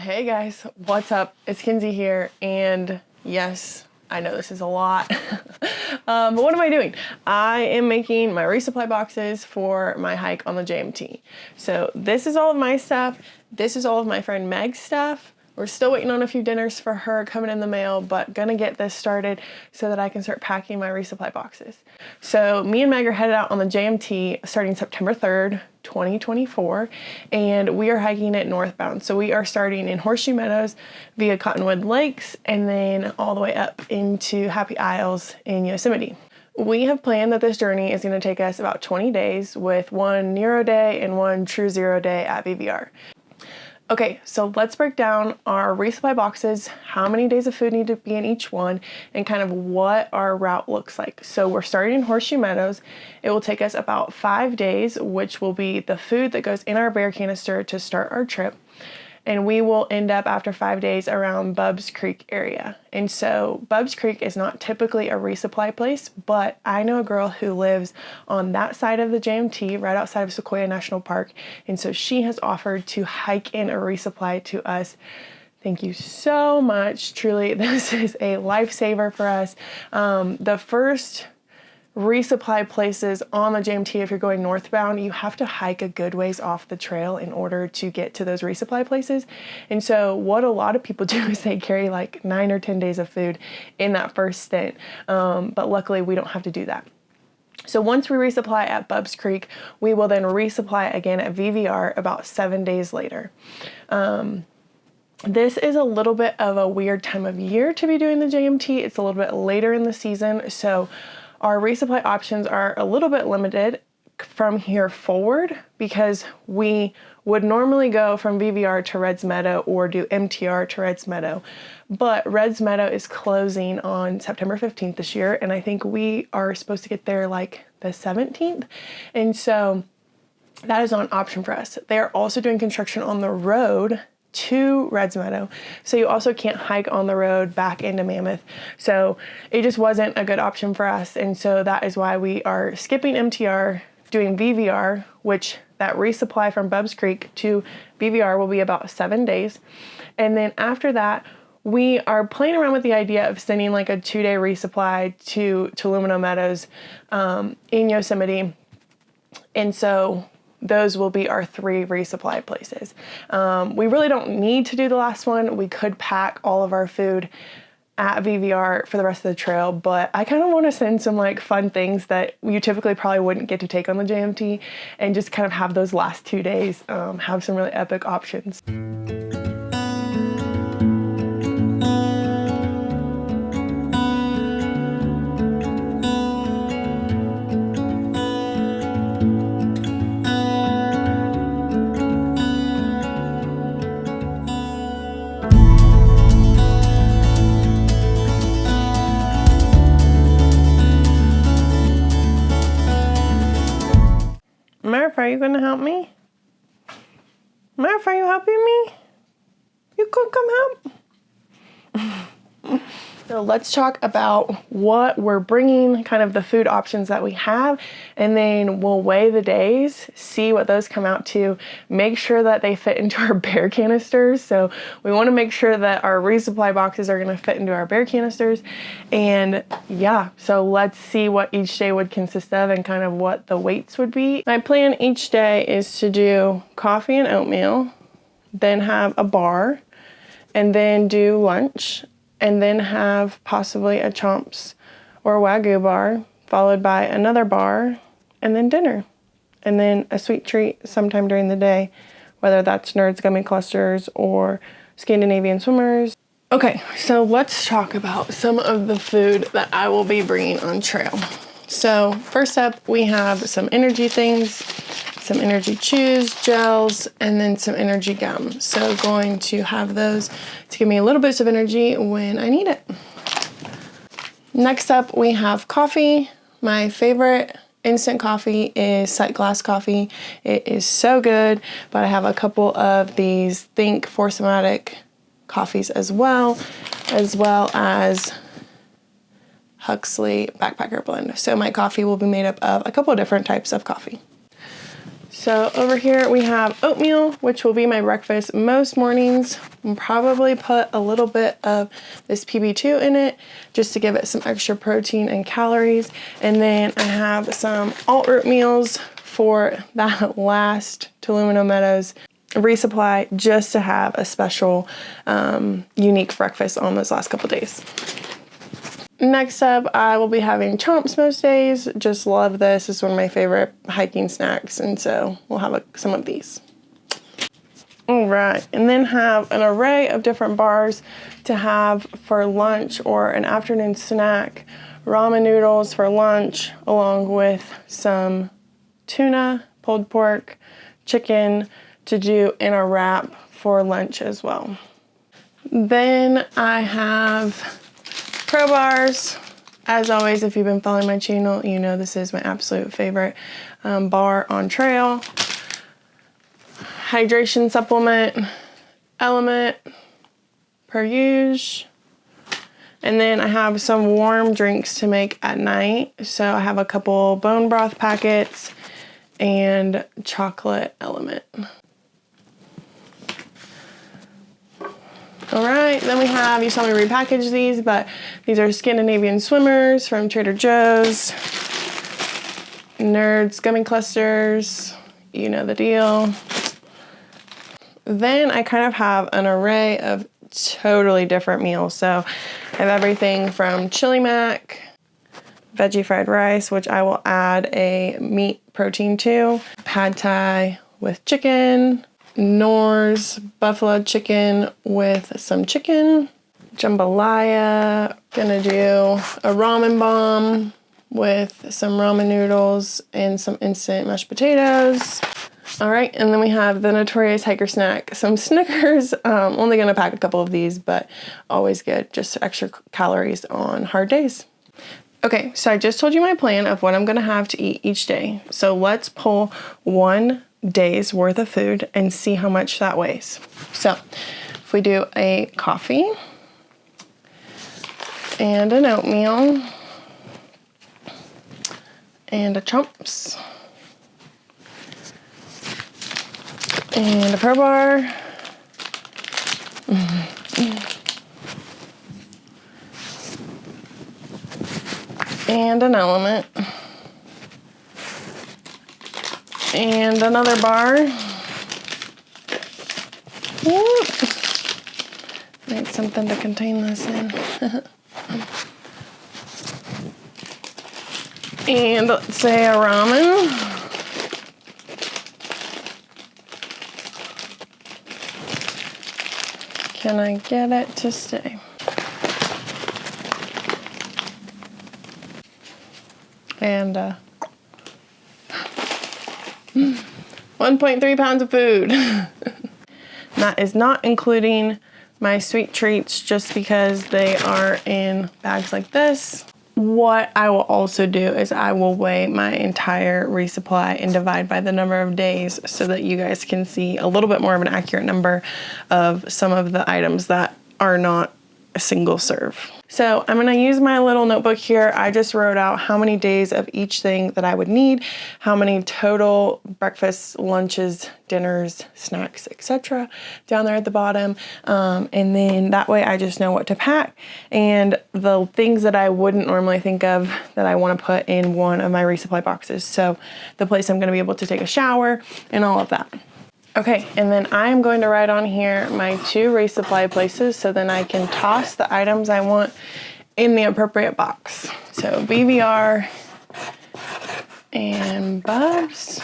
Hey guys, what's up? It's Kinsey here, and yes, I know this is a lot, but what am I doing? I am making my resupply boxes for my hike on the JMT. So this is all of my stuff. This is all of my friend Meg's stuff. We're still waiting on a few dinners for her coming in the mail, but gonna get this started so that I can start packing my resupply boxes. So me and Meg are headed out on the JMT starting September 3rd, 2024, and we are hiking it northbound. So we are starting in Horseshoe Meadows via Cottonwood Lakes and then all the way up into Happy Isles in Yosemite. We have planned that this journey is going to take us about 20 days with one Nero day and one True Zero day at VVR. Okay, so let's break down our resupply boxes, how many days of food need to be in each one, and kind of what our route looks like. So we're starting in Horseshoe Meadows. It will take us about 5 days, which will be the food that goes in our bear canister to start our trip. And we will end up after 5 days around Bubbs Creek area. And so Bubbs Creek is not typically a resupply place, but I know a girl who lives on that side of the JMT, right outside of Sequoia National Park. And so she has offered to hike in a resupply to us. Thank you so much. Truly, this is a lifesaver for us. The first resupply places on the JMT, if you're going northbound, you have to hike a good ways off the trail in order to get to those resupply places. And so what a lot of people do is they carry like 9 or 10 days of food in that first stint. But luckily we don't have to do that. So once we resupply at Bubbs Creek, we will then resupply again at VVR about 7 days later. This is a little bit of a weird time of year to be doing the JMT. It's a little bit later in the season, so our resupply options are a little bit limited from here forward because we would normally go from VVR to Reds Meadow or do MTR to Reds Meadow. But Reds Meadow is closing on September 15th this year, and I think we are supposed to get there like the 17th. And so that is not an option for us. They are also doing construction on the road to Reds Meadow, so you also can't hike on the road back into Mammoth. So it just wasn't a good option for us, and so that is why we are skipping MTR, doing VVR, which that resupply from Bubbs Creek to VVR will be about 7 days. And then after that, we are playing around with the idea of sending like a 2-day resupply to Lumino Meadows in Yosemite. And so those will be our 3 resupply places. We really don't need to do the last one. We could pack all of our food at VVR for the rest of the trail, but I kind of want to send some like fun things that you typically probably wouldn't get to take on the JMT and just kind of have those last 2 days have some really epic options. Murph, are you going to help me? Murph, are you helping me? You could come help. So let's talk about what we're bringing, kind of the food options that we have, and then we'll weigh the days, see what those come out to, make sure that they fit into our bear canisters. So we want to make sure that our resupply boxes are going to fit into our bear canisters. And yeah, so let's see what each day would consist of and kind of what the weights would be. My plan each day is to do coffee and oatmeal, then have a bar, and then do lunch, and then have possibly a Chomps or Wagyu bar, followed by another bar, and then dinner. And then a sweet treat sometime during the day, whether that's Nerds Gummy Clusters or Scandinavian Swimmers. Okay, so let's talk about some of the food that I will be bringing on trail. So first up, we have some energy things, some energy chews, gels, and then some energy gum. So going to have those to give me a little bit of energy when I need it. Next up, we have coffee. My favorite instant coffee is Sight Glass coffee. It is so good, but I have a couple of these Think Force-O-Matic coffees as well as Huxley Backpacker Blend. So my coffee will be made up of a couple of different types of coffee. So over here we have oatmeal, which will be my breakfast most mornings. I'll probably put a little bit of this PB2 in it just to give it some extra protein and calories. And then I have some alt oatmeals for that last Tolumino Meadows resupply, just to have a special unique breakfast on those last couple days. Next up, I will be having chomps most days. Just love this. It's one of my favorite hiking snacks, and so we'll have some of these. All right, and then have an array of different bars to have for lunch or an afternoon snack. Ramen noodles for lunch, along with some tuna, pulled pork, chicken to do in a wrap for lunch as well. Then I have Pro bars. As always, if you've been following my channel, you know this is my absolute favorite bar on trail. Hydration supplement, element, per use. And then I have some warm drinks to make at night. So I have a couple bone broth packets and chocolate element. All right, then we have, you saw me repackage these, but these are Scandinavian Swimmers from Trader Joe's. Nerds gummy clusters, you know the deal. Then I kind of have an array of totally different meals. So I have everything from chili mac, veggie fried rice, which I will add a meat protein to, pad thai with chicken, Knorr's buffalo chicken with some chicken, jambalaya, gonna do a ramen bomb with some ramen noodles and some instant mashed potatoes. All right, and then we have the notorious hiker snack, some Snickers. Only gonna pack a couple of these, but always good, just extra calories on hard days. Okay, so I just told you my plan of what I'm gonna have to eat each day. So let's pull 1 day's worth of food and see how much that weighs. So if we do a coffee and an oatmeal and a chomps and a Pro bar and an element and another bar. Whoop. Need something to contain this in. And let's say a ramen. Can I get it to stay? And 1.3 pounds of food. That is not including my sweet treats, just because they are in bags like this. What I will also do is I will weigh my entire resupply and divide by the number of days so that you guys can see a little bit more of an accurate number of some of the items that are not a single serve. So I'm gonna use my little notebook here. I just wrote out how many days of each thing that I would need, how many total breakfasts, lunches, dinners, snacks, etc. down there at the bottom. And then that way I just know what to pack and the things that I wouldn't normally think of that I wanna put in one of my resupply boxes. So the place I'm gonna be able to take a shower and all of that. Okay, and then I'm going to write on here my 2 resupply places so then I can toss the items I want in the appropriate box. So BVR and Bubs.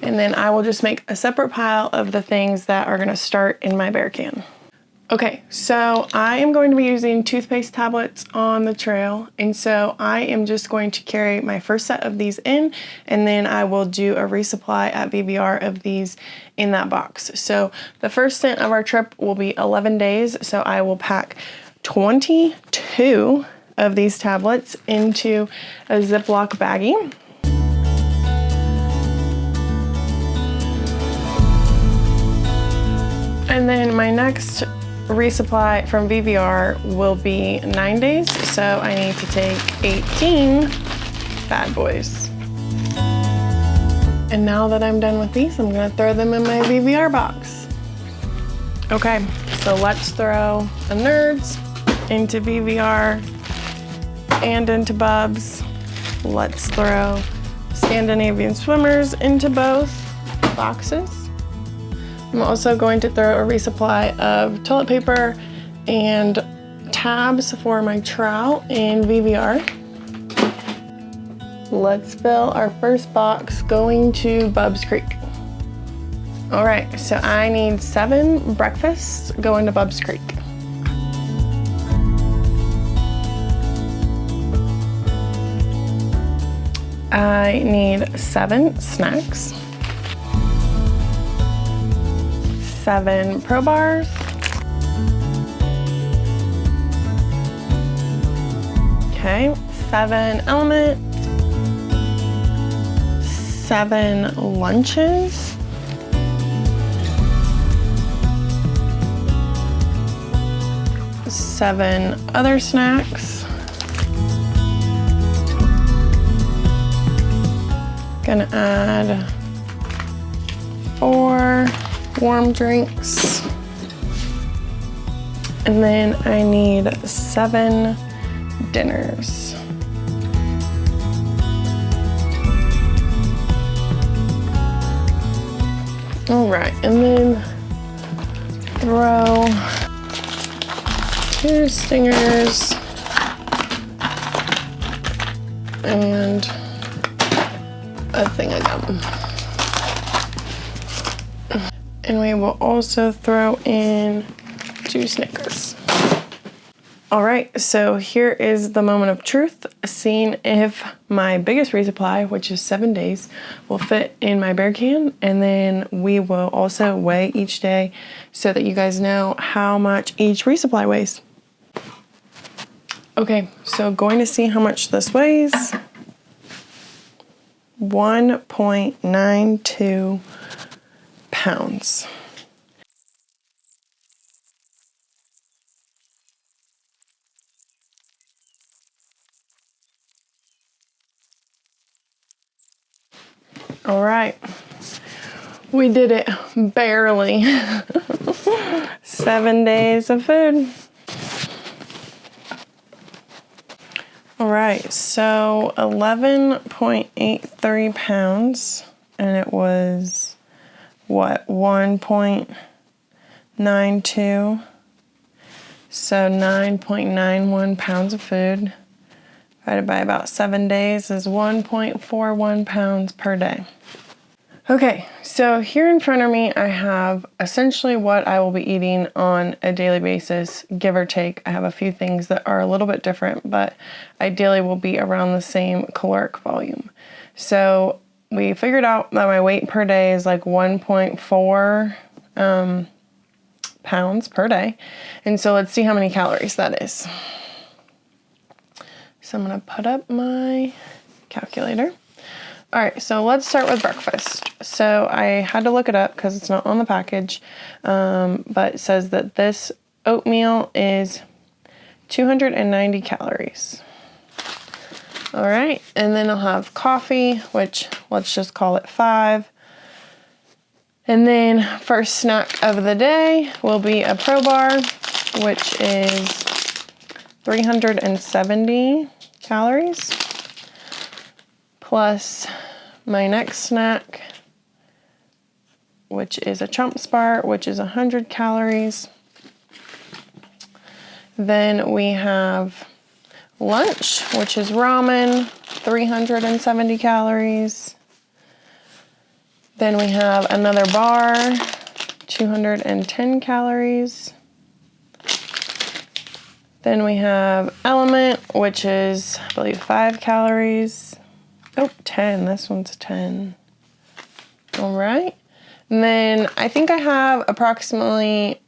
And then I will just make a separate pile of the things that are gonna start in my bear can. Okay, so I am going to be using toothpaste tablets on the trail, and so I am just going to carry my first set of these in, and then I will do a resupply at BBR of these in that box. So the first stint of our trip will be 11 days, so I will pack 22 of these tablets into a Ziploc baggie. And then my next resupply from VVR will be 9 days, so I need to take 18 bad boys. And now that I'm done with these, I'm gonna throw them in my VVR box. Okay, so let's throw the Nerds into VVR and into Bubs. Let's throw Scandinavian Swimmers into both boxes. I'm also going to throw a resupply of toilet paper and tabs for my trout in VVR. Let's fill our first box going to Bubs Creek. All right, so I need 7 breakfasts going to Bubs Creek. I need 7 snacks, 7 Pro Bars, okay, 7 Element, 7 lunches, 7 other snacks, gonna add 4 warm drinks, and then I need 7 dinners. All right, and then throw 2 stingers and a thing of gum. And we will also throw in 2 Snickers. All right, so here is the moment of truth, seeing if my biggest resupply, which is 7 days, will fit in my bear can, and then we will also weigh each day so that you guys know how much each resupply weighs. Okay, so going to see how much this weighs. 1.92 pounds. All right, we did it, barely. 7 days of food. All right, so 11.83 pounds, and it was, what, 1.92? So 9.91 pounds of food, divided by about 7 days is 1.41 pounds per day. Okay, so here in front of me, I have essentially what I will be eating on a daily basis, give or take. I have a few things that are a little bit different, but ideally will be around the same caloric volume. So we figured out that my weight per day is like 1.4 pounds per day. And so let's see how many calories that is. So I'm gonna put up my calculator. All right, so let's start with breakfast. So I had to look it up because it's not on the package, but it says that this oatmeal is 290 calories. All right, and then I'll have coffee, which let's just call it 5. And then first snack of the day will be a Pro Bar, which is 370 calories. Plus my next snack, which is a Chomps Bar, which is 100 calories. Then we have lunch, which is ramen, 370 calories. Then we have another bar, 210 calories. Then we have Element, which is, I believe, 5 calories. Oh, 10. This one's 10. All right. And then I think I have approximately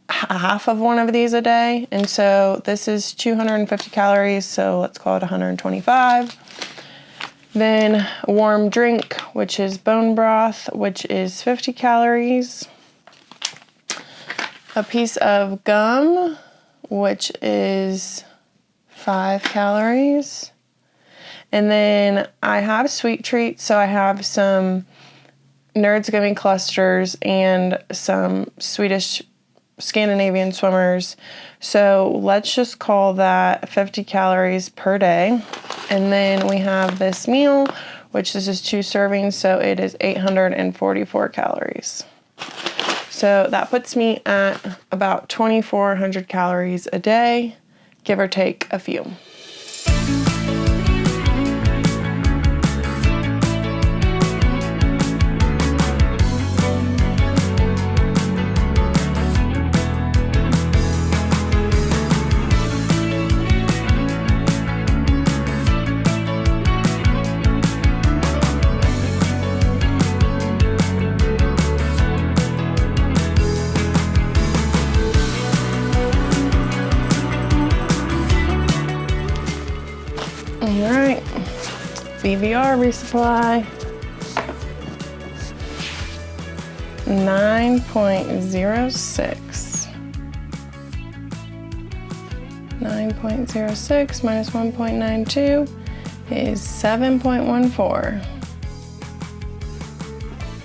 half of one of these a day. And so this is 250 calories. So let's call it 125. Then a warm drink, which is bone broth, which is 50 calories. A piece of gum, which is 5 calories. And then I have sweet treats, so I have some Nerds Gummy clusters and some Swedish Scandinavian swimmers. So let's just call that 50 calories per day. And then we have this meal, which this is 2 servings, so it is 844 calories. So that puts me at about 2,400 calories a day, give or take a few. All right, BVR resupply, 9.06. 9.06 minus 1.92 is 7.14.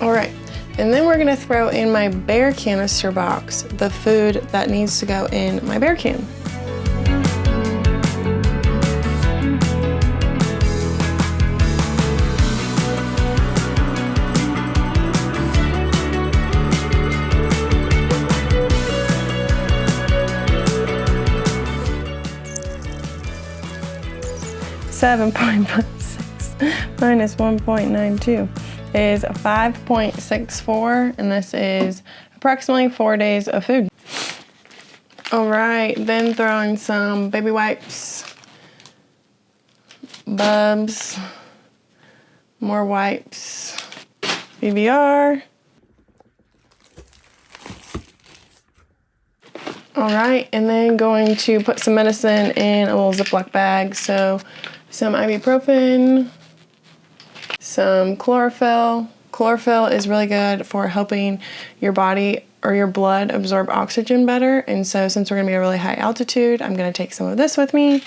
All right, and then we're gonna throw in my bear canister box the food that needs to go in my bear can. .56 minus 1.92 is 5.64, and this is approximately 4 days of food. All right, then throwing some baby wipes, Bubs, more wipes, BVR. All right, and then going to put some medicine in a little Ziploc bag. So some ibuprofen, some chlorophyll. Chlorophyll is really good for helping your body or your blood absorb oxygen better. And so since we're gonna be at a really high altitude, I'm gonna take some of this with me.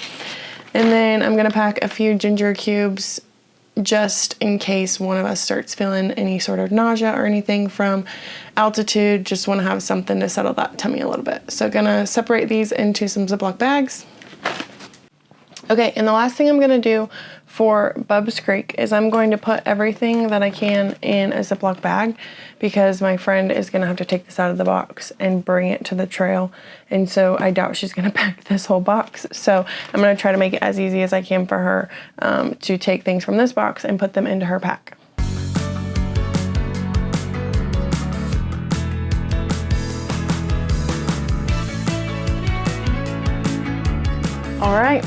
And then I'm gonna pack a few ginger cubes just in case one of us starts feeling any sort of nausea or anything from altitude. Just wanna have something to settle that tummy a little bit. So gonna separate these into some Ziploc bags. Okay, and the last thing I'm gonna do for Bub's Creek is I'm going to put everything that I can in a Ziploc bag because my friend is gonna have to take this out of the box and bring it to the trail. And so I doubt she's gonna pack this whole box. So I'm gonna try to make it as easy as I can for her to take things from this box and put them into her pack. All right.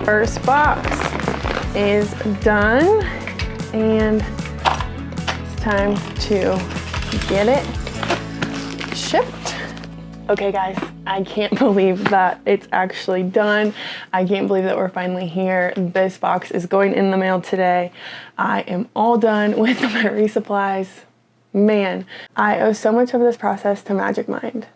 First box is done, and it's time to get it shipped. Okay guys, I can't believe that it's actually done. I can't believe that we're finally here. This box is going in the mail today. I am all done with my resupplies. Man, I owe so much of this process to Magic Mind.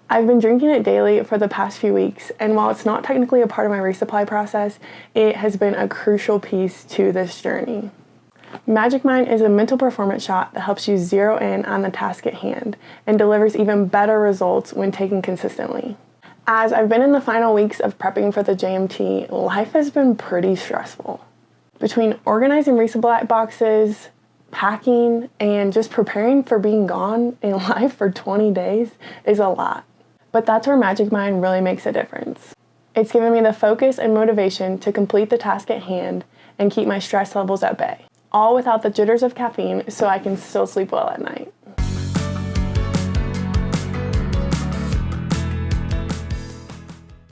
I've been drinking it daily for the past few weeks, and while it's not technically a part of my resupply process, it has been a crucial piece to this journey. Magic Mind is a mental performance shot that helps you zero in on the task at hand and delivers even better results when taken consistently. As I've been in the final weeks of prepping for the JMT, life has been pretty stressful. Between organizing resupply boxes, packing, and just preparing for being gone in life for 20 days is a lot. But that's where Magic Mind really makes a difference. It's given me the focus and motivation to complete the task at hand and keep my stress levels at bay, all without the jitters of caffeine so I can still sleep well at night.